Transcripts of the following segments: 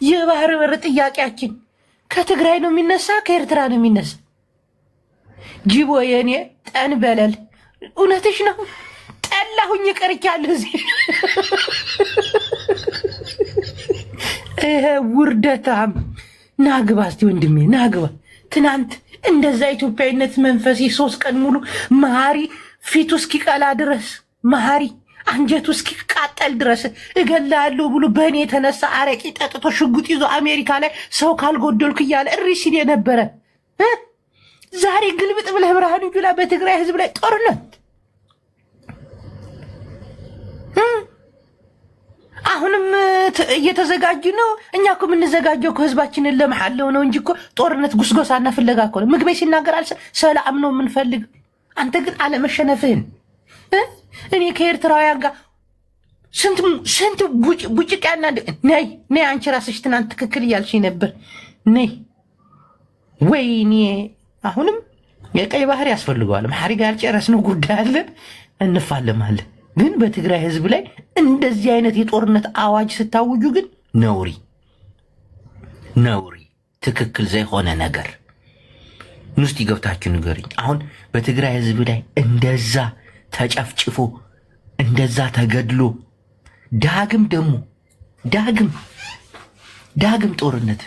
የባህር በር ጥያቄያችን ከትግራይ ነው የሚነሳ ከኤርትራ ነው የሚነሳ? ጅቦ የኔ ጠን በለል እውነትሽ ነው። ጠላሁኝ ቀርቻለሁ እዚህ ውርደታም ናግባ እስቲ ወንድሜ ናግባ። ትናንት እንደዛ ኢትዮጵያዊነት መንፈስ 3 ቀን ሙሉ መሀሪ ፊቱ እስኪቀላ ድረስ መሀሪ አንጀቱ እስኪቃጠል ድረስ እገላለሁ ብሎ በእኔ የተነሳ አረቂ ጠጥቶ ሽጉጥ ይዞ አሜሪካ ላይ ሰው ካልጎደልኩ እያለ እሪ ሲል የነበረ ዛሬ ግልብጥ ብለህ ብርሃኑ ጁላ በትግራይ ህዝብ ላይ ጦርነት። አሁንም እየተዘጋጁ ነው። እኛ እኮ የምንዘጋጀው ህዝባችንን ለመሐለው ነው እንጂ እኮ ጦርነት ጉስጎሳና ፍለጋ እኮ ነው። ምግቤ ሲናገር ሰላም ነው የምንፈልግ። አንተ ግን አለመሸነፍህን እኔ ከኤርትራውያን ጋር ስንት ቡጭቅ ያና ነይ አንቺ ራስሽ ትናንት ትክክል እያልሽ ነበር። ነይ ወይኔ አሁንም የቀይ ባህር ያስፈልገዋል። መሐሪ ጋር ጨረስነው ጉዳይ አለ እንፋለማለን። ግን በትግራይ ህዝብ ላይ እንደዚህ አይነት የጦርነት አዋጅ ስታውጁ ግን ነውሪ ትክክል ዘይሆነ ነገር ንስቲ ገብታችሁ ንገሪኝ። አሁን በትግራይ ህዝብ ላይ እንደዛ ተጨፍጭፎ እንደዛ ተገድሎ ዳግም ጦርነት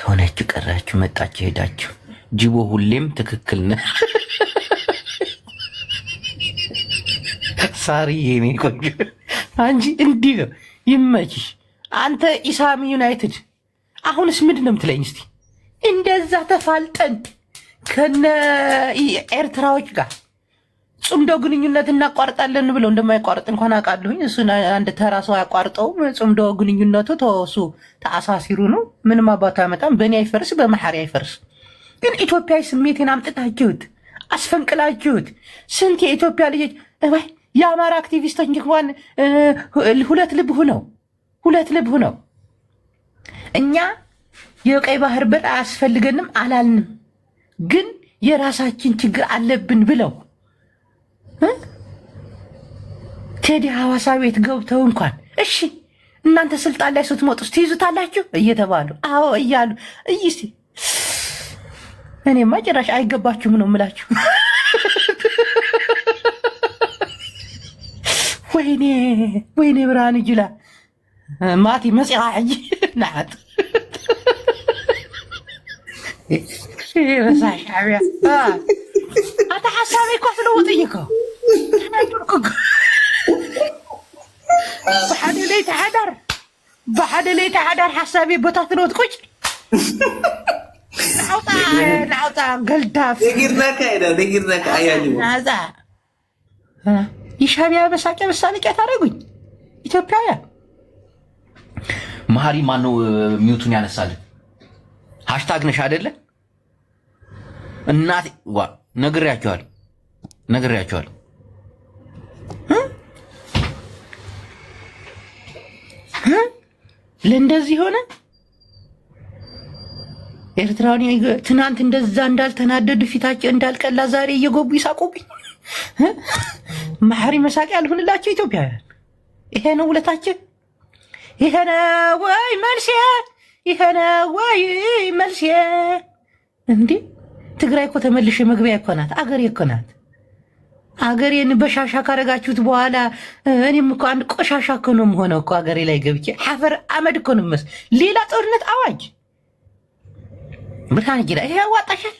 ሆነችሁ ቀራችሁ መጣችሁ ሄዳችሁ። ጅቦ ሁሌም ትክክል ነህ። ሳሪ የኔ ቆንጆ አንቺ እንዲህ ነው ይመችሽ። አንተ ኢሳሚ ዩናይትድ አሁንስ ምንድን ነው የምትለኝ? እስቲ እንደዛ ተፋልጠን ከነ ኤርትራዎች ጋር ጽምዶ ግንኙነት እናቋርጣለን ብለው እንደማይቋርጥ እንኳን አውቃለሁኝ። እሱን አንድ ተራ ሰው አያቋርጠውም። ጽምዶ ግንኙነቱ ተወሱ ተአሳሲሩ ነው። ምንም አባቱ አመጣም። በእኔ አይፈርስ በመሐሪ አይፈርስ። ግን ኢትዮጵያዊ ስሜቴን አምጥታችሁት አስፈንቅላችሁት ስንት የኢትዮጵያ ልጆች የአማራ አክቲቪስቶች እንኳን ሁለት ልብ ሁነው እኛ የቀይ ባህር በር አያስፈልገንም አላልንም፣ ግን የራሳችን ችግር አለብን ብለው ቴዲ ሐዋሳ ቤት ገብተው እንኳን እሺ እናንተ ስልጣን ላይ ስትመጡ ትይዙታላችሁ እየተባሉ አዎ እያሉ እይሲ እኔማ ጭራሽ አይገባችሁም ነው የምላችሁ። ወይኔ ብርሃኑ ጁላ ማቲ መጽያ ሕጂ ናት በሳ ሻዕብያ ኣታ ሓሳበይ እኳ ስለውጥይኮ ብሓደ ለይቲ ሓዳር ሓሳበይ ቦታ ስለወጥ ናውጣ ገልዳፍ የሻዕቢያ መሳቂያ መሳለቂያ ታደረጉኝ ኢትዮጵያውያን። መሐሪ ማነው ሚውቱን ያነሳልን? ሃሽታግ ነሽ አይደለ? እናቴ ነግሬያቸዋለሁ። ለእንደዚህ ሆነ። ኤርትራውን ትናንት እንደዛ እንዳልተናደዱ ፊታቸው እንዳልቀላ ዛሬ እየጎቡ ይሳቁብኝ። መሐሪ መሳቂያ አልሆንላቸው ኢትዮጵያውያን። ይሄ ነው ውለታችን። ይሄ ነው ወይ መልሴ? እንዴ ትግራይ እኮ ተመልሼ መግቢያ እኮ ናት፣ አገሬ እኮ ናት። አገሬን በሻሻ ካረጋችሁት በኋላ እኔም እኮ አንድ ቆሻሻ እኮ ነው የምሆነው እኮ አገሬ ላይ ገብቼ ሐፈር አመድ እኮ ነው የምመስል። ሌላ ጦርነት አዋጅ ብርሃን ጅላ ይሄ ያዋጣሻል።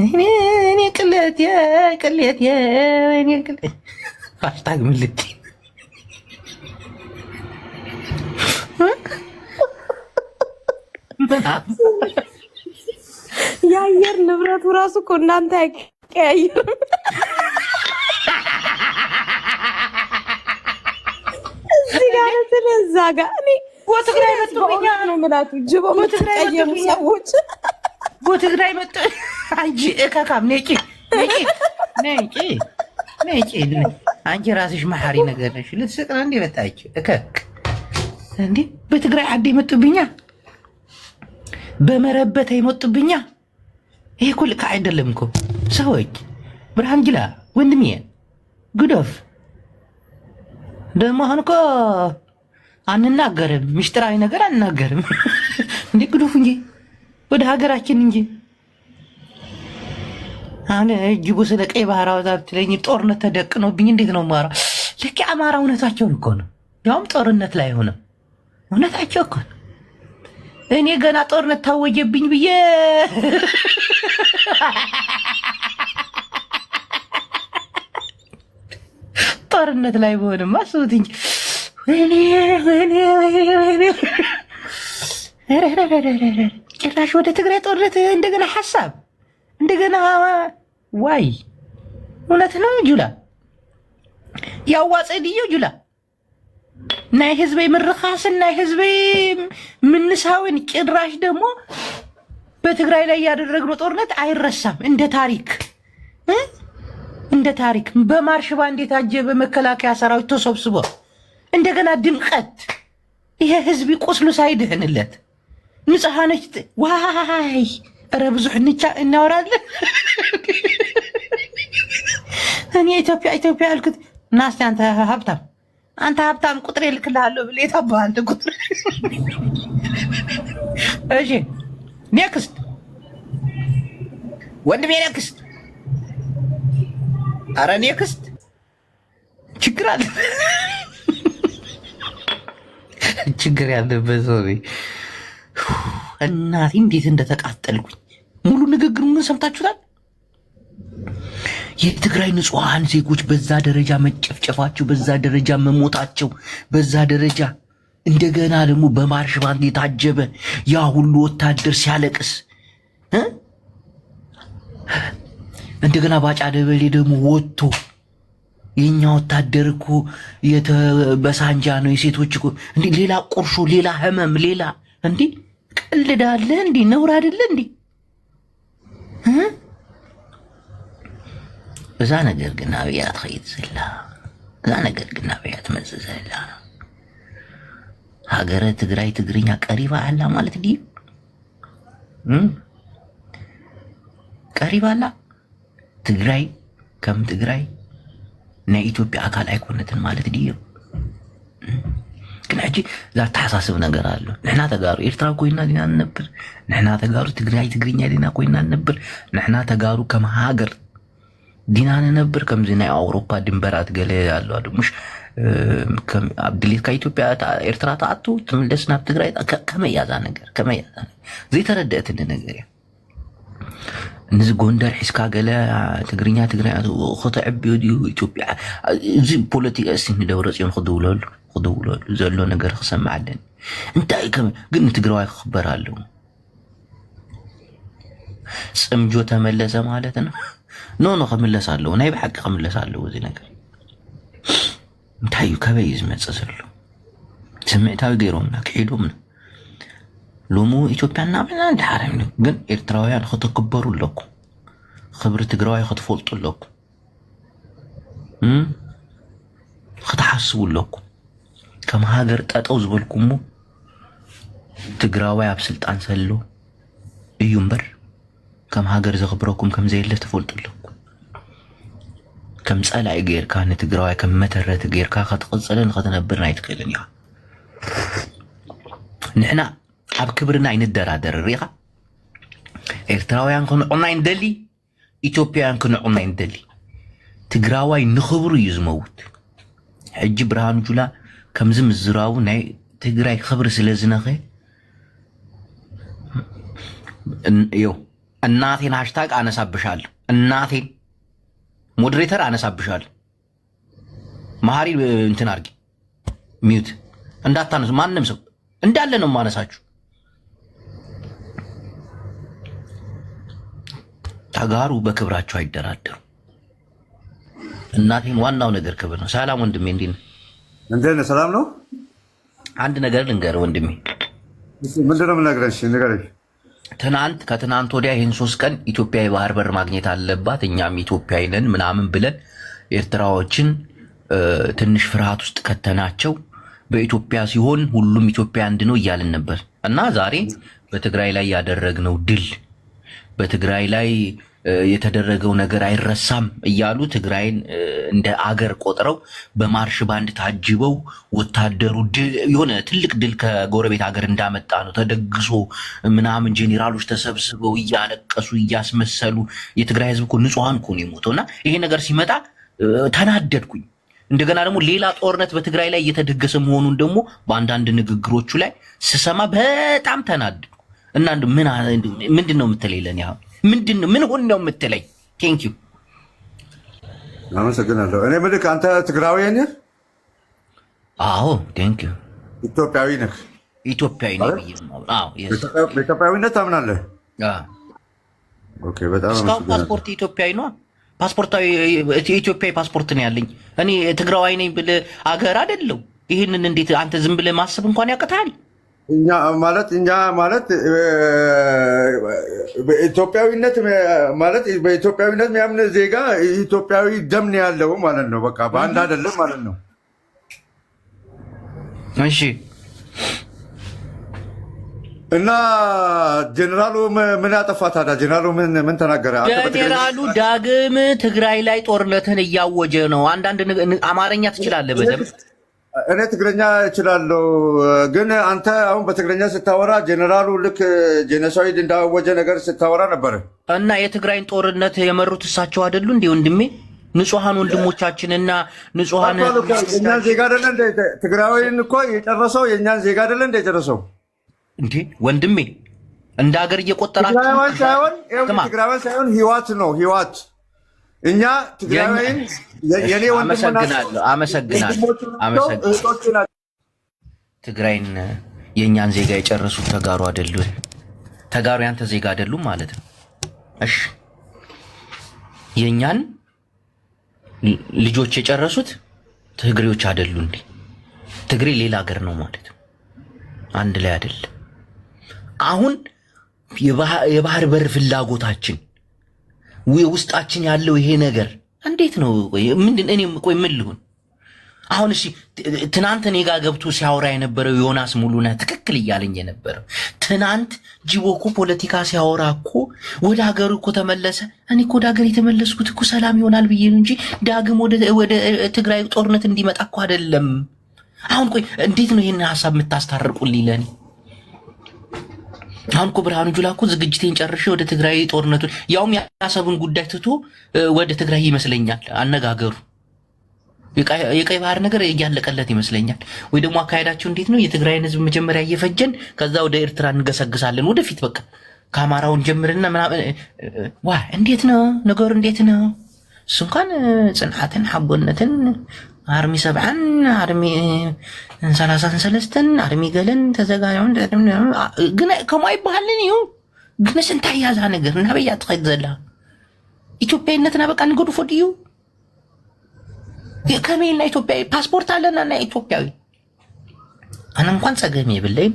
እኔ ቅሌት ሃሽታግ ምልት የአየር ንብረቱ ራሱ እኮ እናንተ አይቀያየርም። እዚህ ጋር ስለዛ ጋር እኔ በትግራይ መጥቶኛ ነው የምላችሁ። ጅቦ የምትቀየሙ ሰዎች በትግራይ መጥቶ አንቺ እከካም ነጪ አንቺ ራስሽ መሐሪ ነገር ነሽ። ልትስቅ ነው እንዴ? መጣች እከክ እንዴ በትግራይ አዴ መጡብኛ፣ በመረበተ ይመጡብኛ። ይሄ እኮ ልክ አይደለም እኮ ሰዎች። ብርሃን ጅላ ወንድሜ ጉዶፍ ደግሞ አሁን እኮ አንናገርም፣ ምስጢራዊ ነገር አንናገርም። እንዴ ጉዶፍ እንጂ ወደ ሀገራችን እንጂ አሁን ጅቡ ስለ ቀይ ባህር አወጣ ብትለኝ ጦርነት ተደቅኖብኝ እንዴት ነው ማራ? ልክ አማራ እውነታቸውን እኮ ነው፣ ያውም ጦርነት ላይ ሆነ እውነታቸው እኮ ነው። እኔ ገና ጦርነት ታወጀብኝ ብዬ ጦርነት ላይ በሆንም አስቡት እንጂ ጭራሽ ወደ ትግራይ ጦርነት እንደገና ሐሳብ እንደገና ዋይ እውነት ነው ጁላ ያዋፀድዮ ጁላ ናይ ህዝበይ ምርኻስን ናይ ህዝበይ ምንሳውን ጭራሽ ደግሞ በትግራይ ላይ ያደረግነው ጦርነት አይረሳም። እንደ ታሪክ በማርሽ ባንድ የታጀበ መከላከያ ሰራዊት ተሰብስቦ እንደገና ድምቀት ይሄ ህዝቢ ቁስሉ ሳይድህንለት ንጽሃነች ዋይ ኧረ ብዙሕ እናወራለን። እኔ ኢትዮጵያ አልኩት ናስቲ አንተ ሀብታም ቁጥር ልክልሃለሁ ብለህ የታባህ አንተ ቁጥር። እሺ ኔክስት ወንድሜ ኔክስት። ኧረ ኔክስት ችግር አለ ችግር ያለበት ሰው እናቴ እንዴት እንደተቃጠልኩኝ ሙሉ ንግግሩን ግን ሰምታችሁታል። የትግራይ ንጹሐን ዜጎች በዛ ደረጃ መጨፍጨፋቸው፣ በዛ ደረጃ መሞታቸው፣ በዛ ደረጃ እንደገና ደግሞ በማርሽ ባንድ የታጀበ ያ ሁሉ ወታደር ሲያለቅስ እንደገና ባጫ ደበሌ ደግሞ ወጥቶ የኛ ወታደር እኮ በሳንጃ ነው የሴቶች እኮ እንዴ ሌላ ቁርሾ፣ ሌላ ህመም፣ ሌላ እንዴ ቀልዳለ እንዴ ነውር አይደለ እንዴ? እዛ ነገር ግን አብያት ኸይት ዘላ እዛ ነገር ግን አብያት መዘዘላ ሀገረ ትግራይ ትግርኛ ቀሪባ አላ ማለት ዲ ቀሪባ አላ ትግራይ ከም ትግራይ ናይ ኢትዮጵያ አካል አይኮነትን ማለት ዲ ግን ሕጂ እዛ ተሓሳስብ ነገር ኣሎ። ንሕና ተጋሩ ኤርትራ ኮይና ዲና ነበር፣ ንሕና ተጋሩ ትግራይ ትግርኛ ዲና ኮይና ነበር፣ ንሕና ተጋሩ ከም ሃገር ዲና ነበር። ከምዚ ናይ አውሮፓ ድንበራት ገለ ኣለዋ ድሙሽ ኣብድሌትካ ኢትዮጵያ ኤርትራ ተኣቱ ትምለስ ናብ ትግራይ ከመያዛ ነገር ዘይተረድአትኒ ነገር እያ። ንዚ ጎንደር ሒዝካ ገለ ትግርኛ ትግራይ ከተዕብዮ ድዩ ኢትዮጵያ እዚ ፖለቲካ እስቲ ንደብረፅዮን ክድውለሉ ዘሎ ነገር ክሰምዕ ኣለኒ። እንታይ ግን ትግራዋይ ክኽበር ኣለዎ። ፅምጆ ተመለሰ ማለት ነው። ኖ ክምለስ ኣለዎ፣ ናይ ብሓቂ ክምለስ ኣለዎ። እዚ ነገር እንታይ እዩ ከበይ እዩ ዝመፅእ ዘሎ? ስምዕታዊ ገይሮምና ክሒዶምና ሎሙ ኢትዮጵያ እናብለና እንድሓርም ግን ኤርትራውያን ክትክበሩ ኣለኩም፣ ክብሪ ትግራዋይ ክትፈልጡ ኣለኩም፣ ክትሓስቡ ኣለኩም። ከም ሃገር ጠጠው ዝበልኩሞ ትግራዋይ ኣብ ስልጣን ዘሎ እዩ እምበር ከም ሃገር ዘኽብረኩም ከም ዘየለ ትፈልጡ ኣለኩም። ከም ፀላኢ ጌርካ ንትግራዋይ ከም መተረቲ ጌርካ ክትቕፅልን ክትነብርን ኣይትክእልን ኢኻ። ንሕና ኣብ ክብርና ይንደራደር ሪኻ። ኤርትራውያን ክንዑና ይንደሊ፣ ኢትዮጵያውያን ክንዑና ይንደሊ። ትግራዋይ ንኽብሩ እዩ ዝመውት። ሕጂ ብርሃኑ ጁላ ከምዚ ምዝራቡ ናይ ትግራይ ክብሪ ስለ ዝነኸ ዮ እናቴን ሃሽታግ አነሳብሻለሁ። እናቴን ሞዴሬተር አነሳብሻለሁ። መሀሪ እንትን አድርጊ ሚዩት እንዳታነሱ። ማንም ሰው እንዳለ ነው ማነሳችሁ። ተጋሩ በክብራቸው አይደራደሩ። እናቴን ዋናው ነገር ክብር ነው። ሰላም ወንድሜ፣ እንዴት ነህ? ሰላም ነው። አንድ ነገር ልንገርህ ወንድሜ። ምንድን ነው የምነግርህ? ንገረኝ። ከትናንት ወዲያ ይህን 3 ቀን ኢትዮጵያ የባህር በር ማግኘት አለባት፣ እኛም ኢትዮጵያዊ ነን ምናምን ብለን ኤርትራዎችን ትንሽ ፍርሃት ውስጥ ከተናቸው። በኢትዮጵያ ሲሆን ሁሉም ኢትዮጵያ አንድ ነው እያልን ነበር እና ዛሬ በትግራይ ላይ ያደረግነው ድል፣ በትግራይ ላይ የተደረገው ነገር አይረሳም እያሉ ትግራይን እንደ አገር ቆጥረው በማርሽ ባንድ ታጅበው ወታደሩ የሆነ ትልቅ ድል ከጎረቤት ሀገር እንዳመጣ ነው ተደግሶ ምናምን ጄኔራሎች ተሰብስበው እያለቀሱ እያስመሰሉ የትግራይ ህዝብ እኮ ንጹሃን እኮ ነው የሞተው። እና ይሄ ነገር ሲመጣ ተናደድኩኝ። እንደገና ደግሞ ሌላ ጦርነት በትግራይ ላይ እየተደገሰ መሆኑን ደግሞ በአንዳንድ ንግግሮቹ ላይ ስሰማ በጣም ተናደድኩ። እና ምንድን ነው የምትለኝ ለኔ? ምን ሆን ነው የምትለኝ? ቴንክ ዩ አመሰግናለሁ። እኔ ምልክ አንተ ትግራዊ ነህ? አዎ ቴንክ ዩ። ኢትዮጵያዊ ነህ? ኢትዮጵያዊ ነኝ። አዎ በኢትዮጵያዊነት ታምናለህ? ኦኬ በጣም እስካሁን ፓስፖርት ኢትዮጵያዊ ነው። ፓስፖርታዊ ኢትዮጵያዊ ፓስፖርት ነው ያለኝ። እኔ ትግራዋይ ነኝ ብለህ አገር አይደለው። ይህንን እንዴት አንተ ዝም ብለህ ማሰብ እንኳን ያቅታል? እኛ ማለት በኢትዮጵያዊነት ማለት በኢትዮጵያዊነት የሚያምን ዜጋ ኢትዮጵያዊ ደም ነው ያለው ማለት ነው። በቃ በአንድ አይደለም ማለት ነው። እሺ እና ጀነራሉ ምን ያጠፋ ታዲያ? ጀነራሉ ምን ተናገረ? ጀነራሉ ዳግም ትግራይ ላይ ጦርነትን እያወጀ ነው። አንዳንድ አማርኛ ትችላለህ በደምብ? እኔ ትግረኛ እችላለሁ፣ ግን አንተ አሁን በትግረኛ ስታወራ ጀነራሉ ልክ ጄኖሳይድ እንዳወጀ ነገር ስታወራ ነበር። እና የትግራይን ጦርነት የመሩት እሳቸው አይደሉ እንዴ ወንድሜ? ንጹሃን ወንድሞቻችንና ንጹሃን የእኛን ዜጋ አይደለ እንደ ትግራዊን እኮ የጨረሰው የእኛን ዜጋ አይደለ እንደ የጨረሰው እንዴ ወንድሜ? እንደ ሀገር እየቆጠራችሁ ትግራዊን ሳይሆን ህዋት ነው ህዋት። እኛ ትግራዊን የኔ አመሰግናለሁ። ትግራይን የእኛን ዜጋ የጨረሱት ተጋሩ አይደሉ? ተጋሩ ያንተ ዜጋ አይደሉም ማለት ነው? እሺ የእኛን ልጆች የጨረሱት ትግሬዎች አይደሉ እንዴ? ትግሬ ሌላ ሀገር ነው ማለት ነው፣ አንድ ላይ አይደለም። አሁን የባህር በር ፍላጎታችን ውስጣችን ያለው ይሄ ነገር እንዴት ነው? እኔም ቆይ ምን ልሁን አሁን? እሺ ትናንት እኔ ጋር ገብቶ ሲያወራ የነበረው ዮናስ ሙሉነህ ትክክል እያለኝ የነበረው ትናንት ጂቦኮ ፖለቲካ ሲያወራ እኮ ወደ ሀገሩ እኮ ተመለሰ። እኔ እኮ ወደ ሀገር የተመለስኩት እኮ ሰላም ይሆናል ብዬ ነው እንጂ ዳግም ወደ ትግራይ ጦርነት እንዲመጣ እኮ አይደለም። አሁን ቆይ እንዴት ነው ይሄንን ሀሳብ የምታስታርቁልኝ ለኔ? አሁን እኮ ብርሃኑ ጁላ እኮ ዝግጅቴን ጨርሼ ወደ ትግራይ ጦርነቱን ያውም የአሰብን ጉዳይ ትቶ ወደ ትግራይ ይመስለኛል አነጋገሩ። የቀይ ባህር ነገር እያለቀለት ይመስለኛል። ወይ ደግሞ አካሄዳቸው እንዴት ነው? የትግራይን ህዝብ መጀመሪያ እየፈጀን ከዛ ወደ ኤርትራ እንገሰግሳለን ወደፊት በቃ ከአማራውን ጀምርና ምናምን። ዋ እንዴት ነው ነገሩ? እንዴት ነው እሱ? እንኳን ጽንዓትን ሓቦነትን አርሚ 70 አርሚ 33 አርሚ ገለን ተዘጋጅውን ግን ከማይ ባህልን እዩ ግን ስንታይ ያዛ ነገር እና በያ ትኸድ ዘላ ኢትዮጵያዊነትና በቃ ንገዱ ፎድዩ ከመይና ኢትዮጵያዊ ፓስፖርት አለና እና ኢትዮጵያዊ አና እንኳን ጸገሜ ብለኝ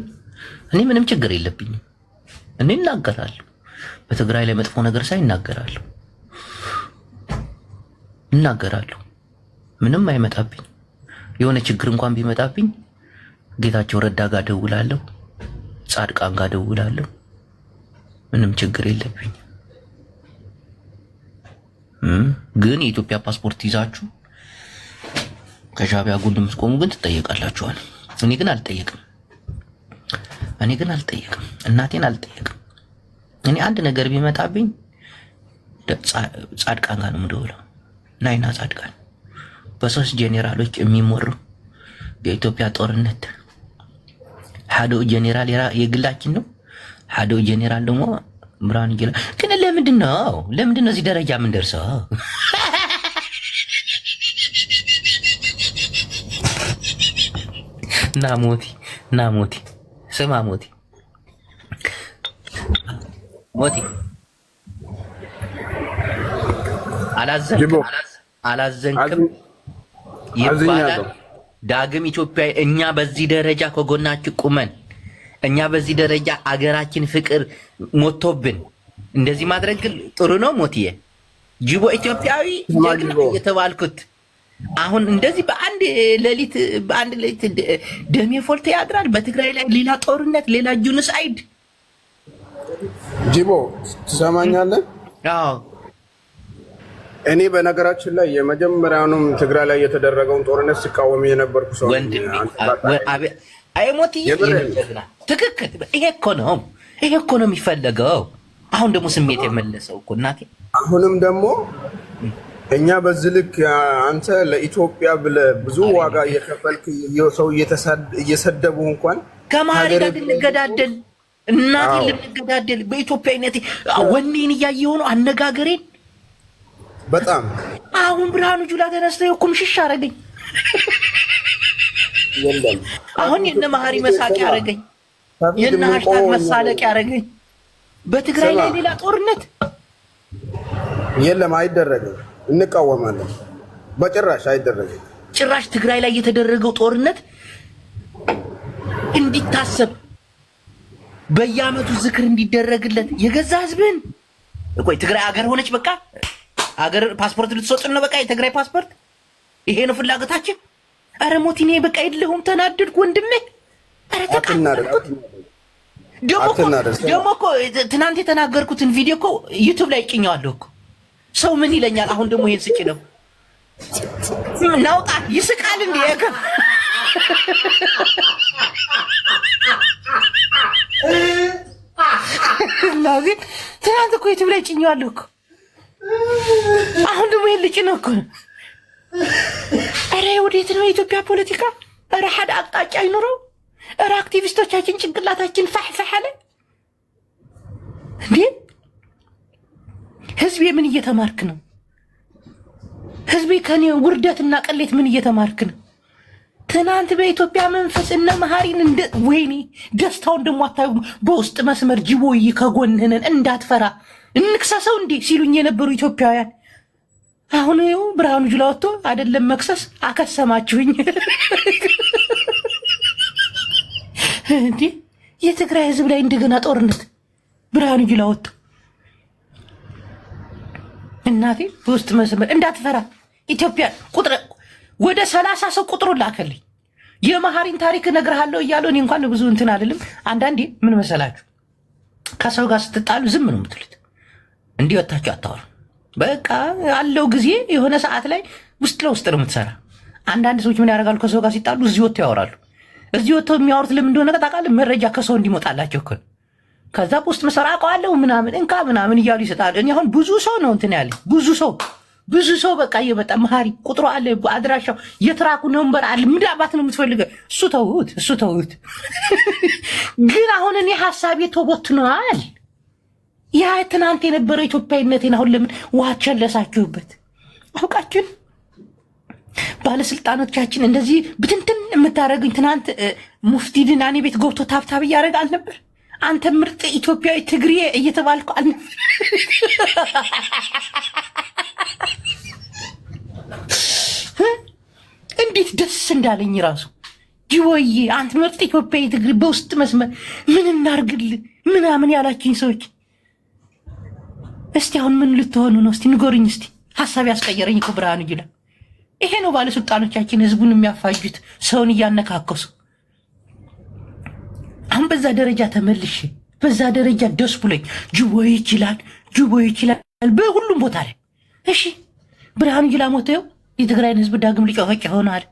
እኔ ምንም ችግር የለብኝም። እኔ እናገራለሁ በትግራይ ላይ መጥፎ ነገር ሳይናገራለሁ እናገራለሁ። ምንም አይመጣብኝ። የሆነ ችግር እንኳን ቢመጣብኝ ጌታቸው ረዳ ጋር ደውላለሁ፣ ጻድቃን ጋር ደውላለሁ። ምንም ችግር የለብኝ። ግን የኢትዮጵያ ፓስፖርት ይዛችሁ ከሻዕቢያ ጎን የምትቆሙ ግን ትጠየቃላችኋል። እኔ ግን አልጠየቅም። እናቴን አልጠየቅም። እኔ አንድ ነገር ቢመጣብኝ ጻድቃን ጋር ነው የምደውለው። ናይና ጻድቃን በሶስት ጄኔራሎች የሚመሩ የኢትዮጵያ ጦርነት ሐዶ ጄኔራል የግላችን ነው። ሐዶ ጄኔራል ደግሞ ብርሃኑ ጁላ። ግን ለምንድን ነው እዚህ ደረጃ ምን ደርሰው? ናሞቲ ስማ ሞቲ አላዘንክም ይባላል። ዳግም ኢትዮጵያ እኛ በዚህ ደረጃ ከጎናችሁ ቁመን እኛ በዚህ ደረጃ አገራችን ፍቅር ሞቶብን እንደዚህ ማድረግ ጥሩ ነው? ሞቲዬ ጅቦ ኢትዮጵያዊ ጀግና የተባልኩት አሁን እንደዚህ በአንድ ሌሊት ደሜ ፎልቶ ያድራል። በትግራይ ላይ ሌላ ጦርነት፣ ሌላ ጁኖሳይድ። ጂቦ ትሰማኛለህ? አዎ እኔ በነገራችን ላይ የመጀመሪያውንም ትግራይ ላይ የተደረገውን ጦርነት ሲቃወም የነበርኩ ሰው ወንድሜ አይሞት ይጀግና ትክክል። ይሄ እኮ ነው የሚፈለገው። አሁን ደግሞ ስሜት የመለሰው እኮ እናቴ። አሁንም ደግሞ እኛ በዚህ ልክ አንተ ለኢትዮጵያ ብለህ ብዙ ዋጋ እየከፈልክ ሰው እየሰደቡ እንኳን ከመሀል ጋር ልንገዳደል እናቴ ልንገዳደል በኢትዮጵያዊነቴ ወኔን እያየሁ ነው አነጋገሬን በጣም አሁን ብርሃኑ ጁላ ተነስተው ኩምሽሽ አረገኝ። አሁን የነ መሀሪ መሳቂያ አረገኝ፣ የነ ሀሽታግ መሳለቂያ አረገኝ። በትግራይ ላይ ሌላ ጦርነት የለም፣ አይደረግም። እንቃወማለን። በጭራሽ አይደረግም። ጭራሽ ትግራይ ላይ የተደረገው ጦርነት እንዲታሰብ በየዓመቱ ዝክር እንዲደረግለት የገዛ ህዝብን ቆይ ትግራይ አገር ሆነች በቃ አገር ፓስፖርት ልትሰጡን ነው በቃ የትግራይ ፓስፖርት ይሄ ነው ፍላጎታችን። አረ ሞቲኔ በቃ የለሁም ተናደድኩ ወንድሜ። አረ ተቃናደድኩት ደግሞ እኮ ትናንት የተናገርኩትን ቪዲዮ እኮ ዩቲዩብ ላይ ጭኛዋለሁ እኮ ሰው ምን ይለኛል? አሁን ደግሞ ይሄን ስጭ ነው ናውጣ ይስቃል እንዴ? እናዚ ትናንት እኮ ዩቲዩብ ላይ ጭኛዋለሁ እኮ አሁን ደግሞ ይሄን ልጭ ነው እኮ። አረ ወዴት ነው የኢትዮጵያ ፖለቲካ? አረ ሓደ አቅጣጫ አይኖረው። አረ አክቲቪስቶቻችን ጭንቅላታችን ፈሕፈሕ አለ እንዴ? ህዝቤ ምን እየተማርክ ነው? ህዝቤ ከኔ ውርደትና ቅሌት ምን እየተማርክ ነው? ትናንት በኢትዮጵያ መንፈስ እነ መሀሪን እንደ ወይኔ ደስታውን ደግሞ አታዩ። በውስጥ መስመር ጅቦይ ከጎንህነን እንዳትፈራ እንክሰሰው እንዴ ሲሉኝ የነበሩ ኢትዮጵያውያን አሁን ይኸው ብርሃኑ ጁላ ወጥቶ አይደለም መክሰስ አከሰማችሁኝ እንዴ! የትግራይ ህዝብ ላይ እንደገና ጦርነት ብርሃኑ ጁላ ወጥቶ እናቴ በውስጥ መስመር እንዳትፈራ ኢትዮጵያ ቁጥር ወደ 30 ሰው ቁጥሩ ላከልኝ። የመሀሪን ታሪክ እነግርሃለሁ እያለሁ እኔ እንኳን ብዙ እንትን አይደለም። አንዳንዴ ምን መሰላችሁ ከሰው ጋር ስትጣሉ ዝም ነው የምትሉት፣ እንዲህ ወታችሁ አታወሩ። በቃ አለው ጊዜ የሆነ ሰዓት ላይ ውስጥ ለውስጥ ነው የምትሰራ። አንዳንድ ሰዎች ምን ያደርጋሉ? ከሰው ጋር ሲጣሉ እዚህ ወጥተው ያወራሉ። እዚህ ወጥተው የሚያወሩት ለምን እንደሆነ ታውቃለህ? መረጃ ከሰው እንዲመጣላቸው እኮ። ከዛ ውስጥ መሰራ አውቀዋለሁ ምናምን እንካ ምናምን እያሉ ይሰጣሉ። እኔ አሁን ብዙ ሰው ነው እንትን ያለ ብዙ ሰው በቃ እየመጣ መሀሪ ቁጥሩ አለ፣ አድራሻው የትራኩ ነምበር አለ። ምዳባት ነው የምትፈልገው? እሱ ተውት። ግን አሁን እኔ ሀሳቤ ተቦትኗል። ያ ትናንት የነበረው ኢትዮጵያዊነቴን አሁን ለምን ዋቸን ለሳችሁበት? አውቃችን ባለስልጣኖቻችን እንደዚህ ብትንትን የምታደርጉኝ ትናንት ሙፍቲድን እኔ ቤት ገብቶ ታብታብ እያደረግ አልነበር? አንተ ምርጥ ኢትዮጵያዊ ትግሬ እየተባልኩ አልነበር? እንዴት ደስ እንዳለኝ ራሱ ጅቦዬ አንተ ምርጥ ኢትዮጵያዊ ትግሬ በውስጥ መስመር ምን እናርግልህ ምናምን ያላችኝ ሰዎች እስቲ አሁን ምን ልትሆኑ ነው? እስቲ ንገሩኝ። እስቲ ሀሳብ ያስቀየረኝ እኮ ብርሃኑ ጁላ ይሄ ነው። ባለስልጣኖቻችን ህዝቡን የሚያፋጁት ሰውን እያነካከሱ። አሁን በዛ ደረጃ ተመልሼ በዛ ደረጃ ደስ ብሎኝ ጅቦ ይችላል በሁሉም ቦታ ላይ እሺ ብርሃኑ ጁላ ሞተው የትግራይን ህዝብ ዳግም ሊጨፈጭ ይሆናል።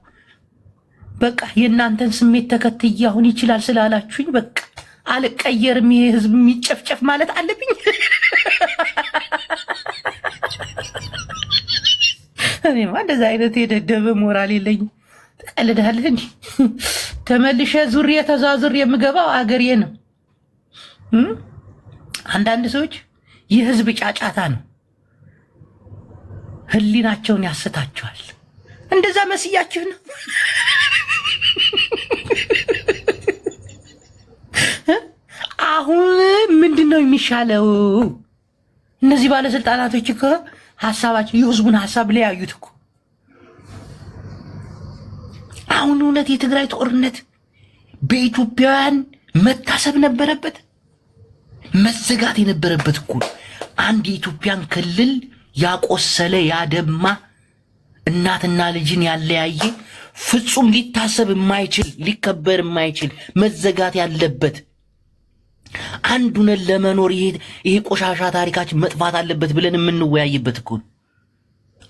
በቃ የእናንተን ስሜት ተከትዬ አሁን ይችላል ስላላችሁኝ በቃ አልቀየርም። ይሄ ህዝብ የሚጨፍጨፍ ማለት አለብኝ? እኔማ እንደዛ አይነት የደደበ ሞራል የለኝም። ትቀልዳለህ እንዲ ተመልሼ ዙሬ ተዛዙሬ የምገባው አገሬ ነው። አንዳንድ ሰዎች የህዝብ ጫጫታ ነው ህሊናቸውን ያስታቸዋል። እንደዛ መስያችሁ ነው። አሁን ምንድን ነው የሚሻለው? እነዚህ ባለስልጣናቶች እኮ ሀሳባቸው የህዝቡን ሀሳብ ለያዩት እኮ። አሁን እውነት የትግራይ ጦርነት በኢትዮጵያውያን መታሰብ ነበረበት፣ መዘጋት የነበረበት እኮ አንድ የኢትዮጵያን ክልል ያቆሰለ ያደማ እናትና ልጅን ያለያየ ፍጹም ሊታሰብ የማይችል ሊከበር የማይችል መዘጋት ያለበት አንዱን ለመኖር ይሄ ቆሻሻ ታሪካችን መጥፋት አለበት ብለን የምንወያይበት እኮ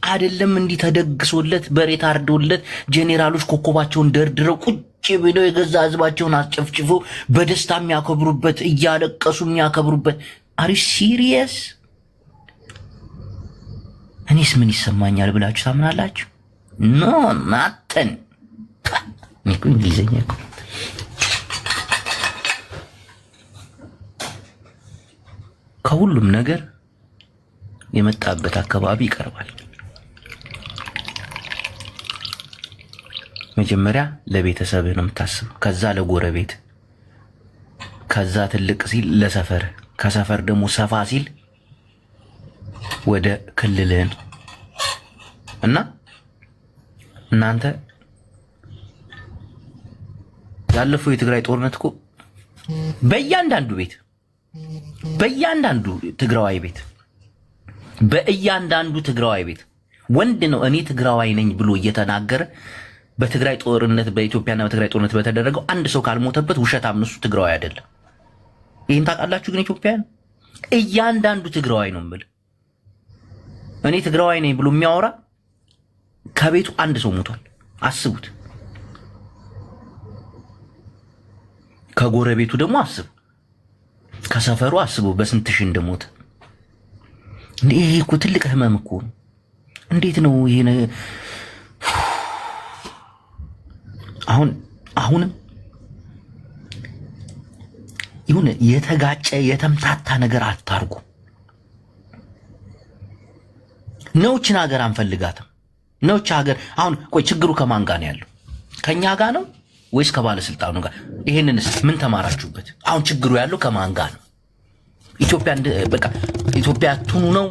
አይደለም። እንዲህ ተደግሶለት በሬ ታርዶለት ጄኔራሎች ኮከባቸውን ደርድረው ቁጭ ብለው የገዛ ህዝባቸውን አስጨፍጭፈው በደስታ የሚያከብሩበት እያለቀሱ የሚያከብሩበት። አሪ ሲሪየስ? እኔስ ምን ይሰማኛል ብላችሁ ታምናላችሁ? ኖ ናተን እኮ እንግሊዘኛ እኮ ከሁሉም ነገር የመጣበት አካባቢ ይቀርባል። መጀመሪያ ለቤተሰብህ ነው የምታስበው፣ ከዛ ለጎረቤት፣ ከዛ ትልቅ ሲል ለሰፈር፣ ከሰፈር ደግሞ ሰፋ ሲል ወደ ክልልህን እና እናንተ ያለፈው የትግራይ ጦርነት እኮ በእያንዳንዱ ትግራዋይ ቤት በእያንዳንዱ ትግራዋይ ቤት ወንድ ነው እኔ ትግራዋይ ነኝ ብሎ እየተናገረ በትግራይ ጦርነት በኢትዮጵያና በትግራይ ጦርነት በተደረገው አንድ ሰው ካልሞተበት ውሸታም ነው፣ እሱ ትግራዋይ አይደለም። ይሄን ታውቃላችሁ? ግን ኢትዮጵያን እያንዳንዱ ትግራዋይ ነው የምልህ። እኔ ትግራዋይ ነኝ ብሎ የሚያወራ ከቤቱ አንድ ሰው ሞቷል። አስቡት። ከጎረቤቱ ደግሞ አስቡ፣ ከሰፈሩ አስቡ በስንት ሺህ እንደሞተ። ይሄ እኮ ትልቅ ህመም እኮ ነው። እንዴት ነው ይሄ? አሁንም ይሁን የተጋጨ የተምታታ ነገር አታርጉ። ነውችን ሀገር አንፈልጋትም። ነውች ሀገር አሁን ቆይ ችግሩ ከማን ጋር ነው ያለው? ከኛ ጋር ነው ወይስ ከባለስልጣኑ ጋር? ይሄንንስ ምን ተማራችሁበት? አሁን ችግሩ ያለው ከማን ጋር ነው? ኢትዮጵያ ትኑ ነው?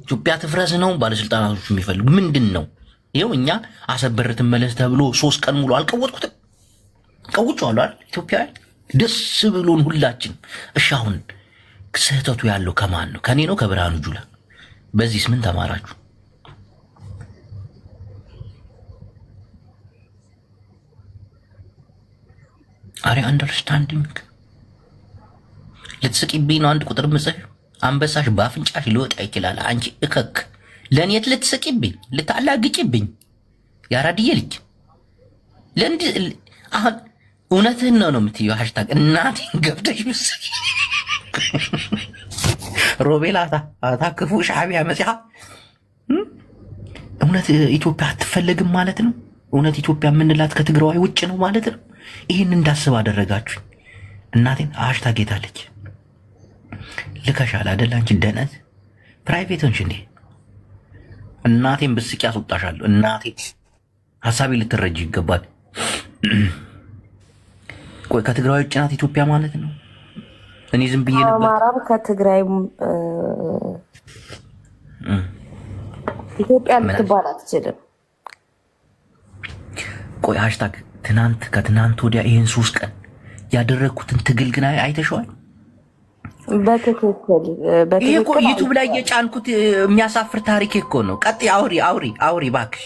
ኢትዮጵያ ትፍረስ ነው? ባለስልጣናቶች የሚፈልጉ ምንድን ነው? ይኸው እኛ አሰበር ትመለስ ተብሎ 3 ቀን ሙሉ አልቀወጥኩትም። ቀውጫለሁ አይደል? ኢትዮጵያ ደስ ብሎን ሁላችን። እሺ አሁን ስህተቱ ያለው ከማን ነው? ከኔ ነው? ከብርሃኑ ጁላ? በዚህስ ምን ተማራችሁ? አሬ አንደርስታንዲንግ ልትስቂብኝ ነው? አንድ ቁጥር ምጽፍ አንበሳሽ በአፍንጫሽ ሊወጣ ይችላል። አንቺ እከክ ለኔት ልትስቂብኝ ልታላግጭብኝ ያራድዬ ልጅ ለእንድ አሁን እውነትህን ነው የምትይው። ሃሽታግ እናቴን ገብተሽ ምስኪ ሮቤላ ታክፉ ሻዕቢያ መጽሐ እውነት ኢትዮጵያ አትፈለግም ማለት ነው? እውነት ኢትዮጵያ የምንላት ከትግራዋይ ውጭ ነው ማለት ነው? ይህን እንዳስብ አደረጋችሁኝ። እናቴን ሃሽታግ ጌታለች ልከሻል አይደል? አንቺ ደነዝ ፕራይቬት ሆንሽ እንዴ? እናቴን ብስቂ ያስወጣሻለሁ። እናቴ ሀሳቤ ልትረጂ ይገባል። ቆይ ከትግራይ ውጭ ናት ኢትዮጵያ ማለት ነው? እኔ ዝም ብዬ ነበር። አማራም ከትግራይ ኢትዮጵያ ልትባል አትችልም። ቆይ ሃሽታግ ከትናንት ወዲያ ይሄን 3 ቀን ያደረግኩትን ትግል ግን አይተሽዋል? በትክክል ይሄ እኮ ዩቲዩብ ላይ የጫንኩት የሚያሳፍር ታሪክ እኮ ነው። ቀጥይ፣ አውሪ እባክሽ።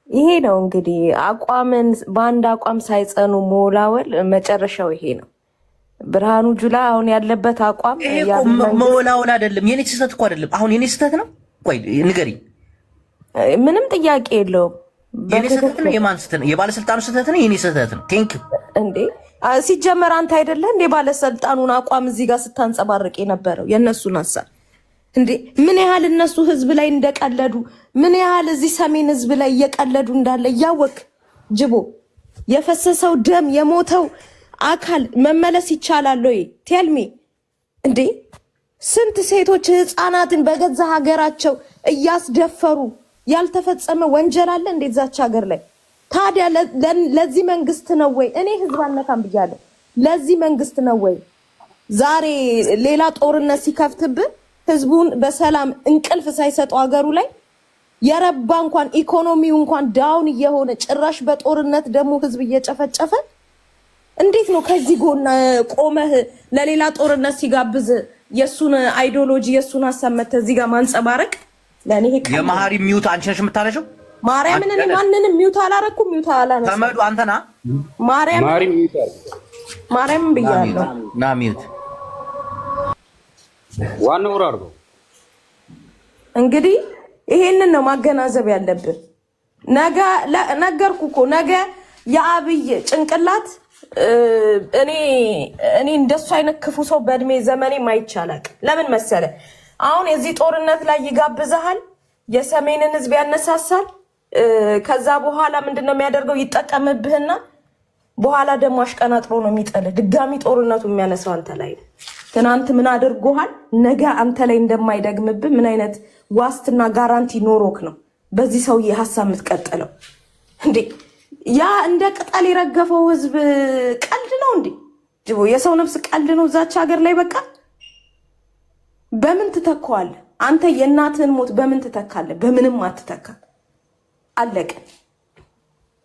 ይሄ ነው እንግዲህ አቋምን በአንድ አቋም ሳይጸኑ መወላወል መጨረሻው ይሄ ነው። ብርሃኑ ጁላ አሁን ያለበት አቋም ይሄ እኮ መወላወል አይደለም። የኔ ስህተት እኮ አይደለም። አሁን የኔ ስህተት ነው? ቆይ ንገሪኝ። ምንም ጥያቄ የለውም። የኔ ስህተት ነው? የማን ስህተት ነው? የባለስልጣኑ ስህተት ነው? የኔ ስህተት ነው? ቴንክ ዩ እንዴ ሲጀመር አንተ አይደለ እንዴ ባለስልጣኑን አቋም እዚህ ጋር ስታንጸባርቅ የነበረው የእነሱን ሀሳብ እንዴ? ምን ያህል እነሱ ህዝብ ላይ እንደቀለዱ፣ ምን ያህል እዚህ ሰሜን ህዝብ ላይ እየቀለዱ እንዳለ እያወቅ ጅቦ የፈሰሰው ደም የሞተው አካል መመለስ ይቻላል ወይ? ቴልሚ እንዴ ስንት ሴቶች ህፃናትን በገዛ ሀገራቸው እያስደፈሩ ያልተፈጸመ ወንጀል አለ እንዴ ዛች ሀገር ላይ? ታዲያ ለዚህ መንግስት ነው ወይ? እኔ ህዝብ አልነካም ብያለሁ። ለዚህ መንግስት ነው ወይ ዛሬ ሌላ ጦርነት ሲከፍትብህ ህዝቡን በሰላም እንቅልፍ ሳይሰጡ ሀገሩ ላይ የረባ እንኳን ኢኮኖሚው እንኳን ዳውን እየሆነ ጭራሽ በጦርነት ደግሞ ህዝብ እየጨፈጨፈ እንዴት ነው ከዚህ ጎን ቆመህ ለሌላ ጦርነት ሲጋብዝ የሱን አይዲዮሎጂ የሱን ሀሳብ መተህ እዚህ ጋር ማንጸባረቅ? ለኔ የማህሪ ሚውት አንቺ ነሽ የምታለሽው? ማርያምን እኔ ማንንም ሚውት አላረኩም። ሚውት አላነሳም። ተመዱ አንተና ማርያምን ብያለሁ። ና ሚውት ዋናው አድርገው እንግዲህ ይሄንን ነው ማገናዘብ ያለብን። ነገ ነገርኩ እኮ ነገ የአብይ ጭንቅላት እኔ እንደሱ አይነት ክፉ ሰው በእድሜ ዘመኔ ማይቻላቅ። ለምን መሰለ? አሁን የዚህ ጦርነት ላይ ይጋብዛል፣ የሰሜንን ህዝብ ያነሳሳል። ከዛ በኋላ ምንድነው የሚያደርገው? ይጠቀምብህና በኋላ ደግሞ አሽቀናጥሮ ነው የሚጠል። ድጋሚ ጦርነቱ የሚያነሳው አንተ ላይ ነው። ትናንት ምን አድርጎሃል? ነገ አንተ ላይ እንደማይደግምብህ ምን አይነት ዋስትና ጋራንቲ ኖሮክ ነው በዚህ ሰውዬ ሀሳብ የምትቀጥለው እንዴ? ያ እንደ ቅጠል የረገፈው ህዝብ ቀልድ ነው እንዴ? ጅቦ የሰው ነፍስ ቀልድ ነው እዛች ሀገር ላይ። በቃ በምን ትተካዋለህ አንተ? የእናትህን ሞት በምን ትተካለህ? በምንም አትተካ። አለቀ።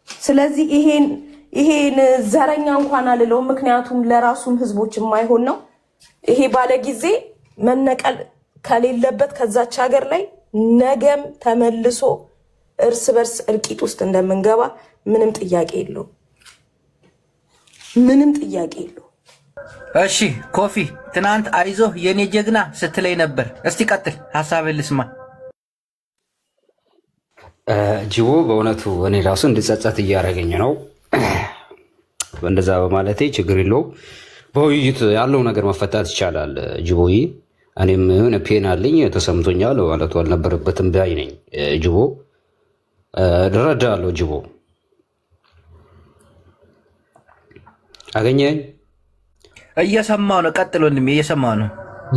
ስለዚህ ይሄን ዘረኛ እንኳን አልለውም፣ ምክንያቱም ለራሱም ህዝቦች የማይሆን ነው። ይሄ ባለጊዜ መነቀል ከሌለበት ከዛች ሀገር ላይ ነገም ተመልሶ እርስ በርስ እልቂት ውስጥ እንደምንገባ ምንም ጥያቄ የለውም። ምንም ጥያቄ የለውም። እሺ ኮፊ፣ ትናንት አይዞህ የኔ ጀግና ስትለይ ነበር። እስቲ ቀጥል፣ ሀሳብህን ልስማ። ጅቦ በእውነቱ እኔ ራሱ እንድጸጸት እያደረገኝ ነው። እንደዛ በማለቴ ችግር የለው። በውይይት ያለው ነገር መፈታት ይቻላል። ጅቦዬ እኔም የሆነ ፔን አለኝ ተሰምቶኛል ማለቱ አልነበረበትም ባይ ነኝ። ጅቦ እረዳለሁ። ጅቦ አገኘኝ? እየሰማው ነው። ቀጥል ወንድሜ፣ እየሰማው ነው።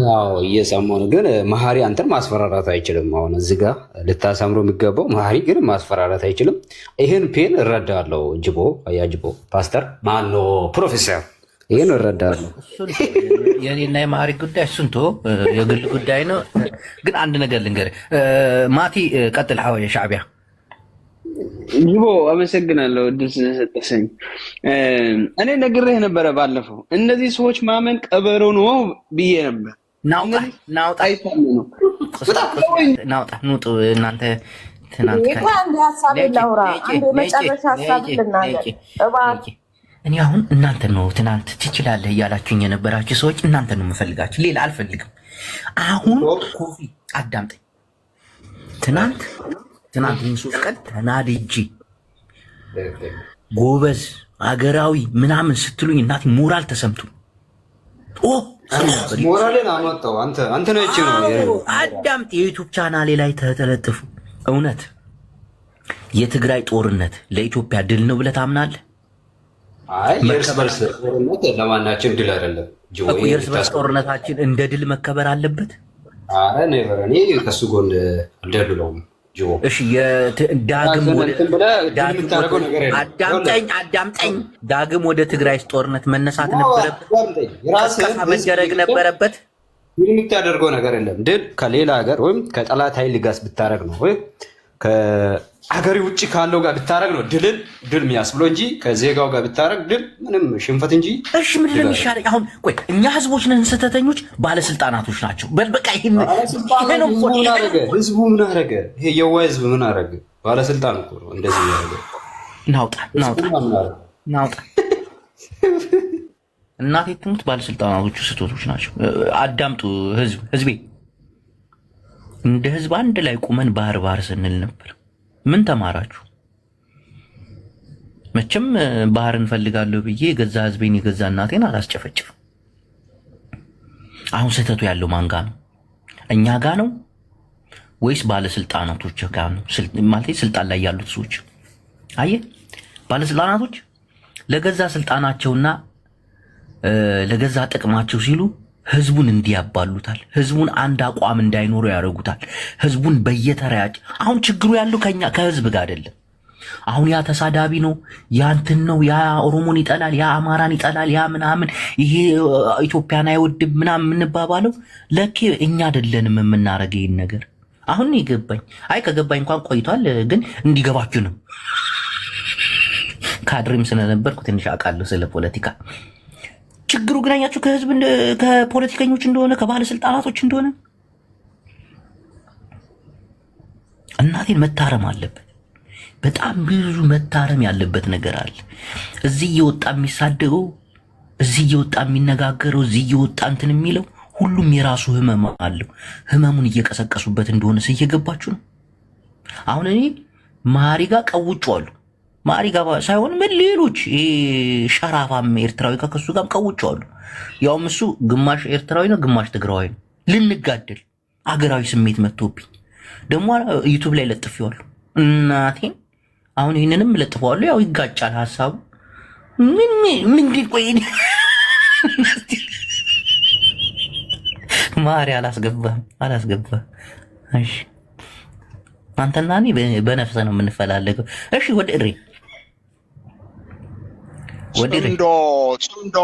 ያው እየሰማሁ ነው። ግን መሀሪ አንተን ማስፈራራት አይችልም። አሁን እዚህ ጋር ልታሰምሮ የሚገባው መሀሪ ግን ማስፈራራት አይችልም። ይህን ፔን እረዳለሁ። ጅቦ አያ ጅቦ ፓስተር ማኖ ፕሮፌሰር ይህን እረዳለሁ። የኔና የመሀሪ ጉዳይ እሱን ቶ የግል ጉዳይ ነው። ግን አንድ ነገር ልንገርህ ማቲ፣ ቀጥል። ሐወ የሻዕቢያ ጅቦ አመሰግናለሁ እድል ስለሰጠሰኝ። እኔ ነግሬህ ነበረ ባለፈው እነዚህ ሰዎች ማመን ቀበሮ ነው ብዬ ነበር። ናውጣ ኑጡ እናንተ ትናንት እኔ አሁን እናንተ ነው ትናንት ትችላለህ እያላችሁኝ የነበራችሁ ሰዎች እናንተ ነው የምፈልጋችሁ፣ ሌላ አልፈልግም። አሁን ኮፊ አዳምጠኝ። ትናንት ሶስት ቀን ተናድጄ ጎበዝ አገራዊ ምናምን ስትሉኝ እናቴ ሞራል ተሰምቶ ሞራልን አመጣው። አንተ ነው እቺ ነው አዳምጥ። የዩቲዩብ ቻናሌ ላይ ተተለጥፉ። እውነት የትግራይ ጦርነት ለኢትዮጵያ ድል ነው ብለህ ታምናለህ? አይ የእርስ በርስ ጦርነት ለማናችን ድል አይደለም። የእርስ በርስ ጦርነታችን እንደ ድል መከበር አለበት። አረ ኔቨር እኔ ከሱ ጎን አልደልለውም። እሺ አዳምጠኝ። ዳግም ወደ ትግራይ ጦርነት መነሳት ነበረበት፣ መደረግ ነበረበት። የምታደርገው ነገር የለም። ድል ከሌላ ሀገር ወይም ከጠላት ኃይል ጋር ብታረግ ነው ወይም ከሀገሪ ውጭ ካለው ጋር ብታረግ ነው ድል የሚያስብለው እንጂ ከዜጋው ጋር ብታረግ ድል ምንም ሽንፈት እንጂ። እሺ ምን ለሚሻል አሁን ቆይ፣ እኛ ህዝቦች ነን ስህተተኞች፣ ባለስልጣናቶች ናቸው። በቃ ይሄን ህዝቡ ምን አረገ? ይሄ የዋ ህዝብ ምን አረገ? ባለስልጣን እኮ ነው እንደዚህ ያደረገ። ናውጣ እናቴ ትሙት፣ ባለስልጣናቶቹ ስህተቶች ናቸው። አዳምጡ ህዝቤ። እንደ ህዝብ አንድ ላይ ቁመን ባህር ስንል ነበር። ምን ተማራችሁ? መቼም ባህር እንፈልጋለሁ ብዬ የገዛ ህዝቤን የገዛ እናቴን አላስጨፈጭፍም። አሁን ስህተቱ ያለው ማን ጋ ነው? እኛ ጋ ነው ወይስ ባለስልጣናቶች ጋ ነው? ማለት ስልጣን ላይ ያሉት ሰዎች። አየህ፣ ባለስልጣናቶች ለገዛ ስልጣናቸውና ለገዛ ጥቅማቸው ሲሉ ህዝቡን እንዲያባሉታል። ህዝቡን አንድ አቋም እንዳይኖሩ ያደርጉታል። ህዝቡን በየተራያጭ አሁን ችግሩ ያለው ከህዝብ ጋር አይደለም። አሁን ያ ተሳዳቢ ነው፣ ያ እንትን ነው፣ ያ ኦሮሞን ይጠላል፣ ያ አማራን ይጠላል፣ ያ ምናምን፣ ይሄ ኢትዮጵያን አይወድም ምናምን የምንባባለው ለኬ እኛ አይደለንም የምናረገው ይሄን ነገር። አሁን ይገባኝ። አይ ከገባኝ እንኳን ቆይቷል፣ ግን እንዲገባችሁ ነው። ካድሬም ስለነበርኩ ትንሽ አውቃለሁ ስለ ፖለቲካ። ችግሩ ግናኛችሁ ከህዝብ ከፖለቲከኞች እንደሆነ ከባለስልጣናቶች እንደሆነ እናቴን መታረም አለበት። በጣም ብዙ መታረም ያለበት ነገር አለ። እዚህ እየወጣ የሚሳደገው፣ እዚህ እየወጣ የሚነጋገረው፣ እዚህ እየወጣ እንትን የሚለው ሁሉም የራሱ ህመም አለው። ህመሙን እየቀሰቀሱበት እንደሆነ እየገባችሁ ነው። አሁን እኔ ማሪ ጋር ቀውጬዋለሁ። ማሪ ጋር ሳይሆን ምን ሌሎች ሸራፋም ኤርትራዊ ጋር ከሱ ጋርም ቀውጬዋለሁ። ያውም እሱ ግማሽ ኤርትራዊ ነው፣ ግማሽ ትግራዊ ነው። ልንጋደል አገራዊ ስሜት መጥቶብኝ ደግሞ ዩቲዩብ ላይ ለጥፌዋለሁ። እናቴን አሁን ይህንንም ለጥፈዋለሁ። ያው ይጋጫል ሀሳቡ ምን ቆይ ማሪ አላስገባህም። እሺ አንተና እኔ በነፍሰ ነው የምንፈላለገው። እሺ ወደ እሬ ጽምዶ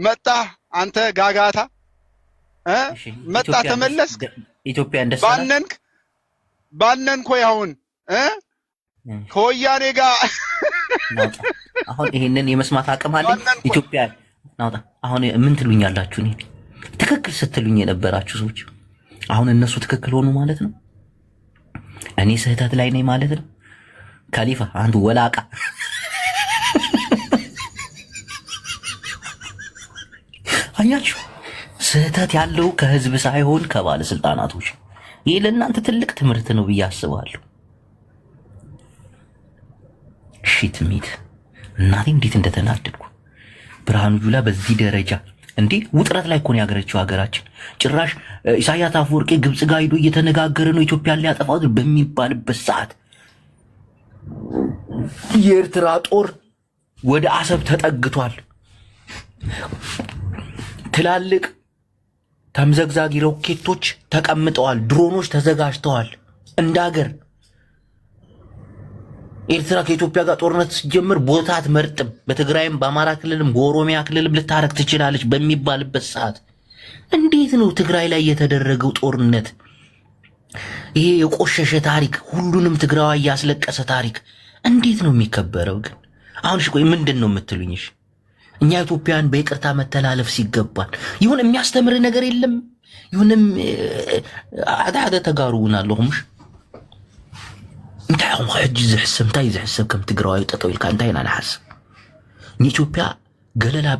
መጣ። አንተ ጋጋታ መጣ ተመለስ። ኢትዮጵያ እንደሰላ ባነንኮ ያሁን ከወያኔ ጋር አሁን ይሄንን የመስማት አቅም አለኝ። ኢትዮጵያ ናውጣ። አሁን ምን ትሉኛላችሁ? እኔ ትክክል ስትሉኝ የነበራችሁ ሰዎች አሁን እነሱ ትክክል ሆኑ ማለት ነው። እኔ ስህተት ላይ ነኝ ማለት ነው። ካሊፋ አንዱ ወላቃ አያችሁ፣ ስህተት ያለው ከህዝብ ሳይሆን ከባለስልጣናቶች። ይህ ለእናንተ ትልቅ ትምህርት ነው ብዬ አስባለሁ። ሺትሚት እናቴ እንዴት እንደተናደድኩ ብርሃኑ ጁላ በዚህ ደረጃ እንዴ ውጥረት ላይ እኮ ነው ያገረችው ሀገራችን። ጭራሽ ኢሳያስ አፈወርቂ ግብጽ ጋር ሄዶ እየተነጋገረ ነው ኢትዮጵያን ሊያጠፋው በሚባልበት ሰዓት የኤርትራ ጦር ወደ አሰብ ተጠግቷል። ትላልቅ ተምዘግዛጊ ሮኬቶች ተቀምጠዋል። ድሮኖች ተዘጋጅተዋል። እንደ ሀገር ኤርትራ ከኢትዮጵያ ጋር ጦርነት ሲጀምር ቦታ አትመርጥም። በትግራይም በአማራ ክልልም በኦሮሚያ ክልልም ልታረግ ትችላለች በሚባልበት ሰዓት እንዴት ነው ትግራይ ላይ የተደረገው ጦርነት? ይሄ የቆሸሸ ታሪክ፣ ሁሉንም ትግራዋይ ያስለቀሰ ታሪክ እንዴት ነው የሚከበረው? ግን አሁን እሺ ቆይ ምንድን ነው የምትሉኝ? እኛ ኢትዮጵያን በይቅርታ መተላለፍ ሲገባል ይሁን የሚያስተምር ነገር የለም። ይሁንም አዳደ ተጋሩና አለሁምሽ እንታይ አሁን ሕጂ ዝሕሰብ እንታይ ዝሕሰብ ከም ትግራዋይ ጠጠው ኢልካ እንታይ ኢና ንሓስብ ንኢትዮጵያ ገለላ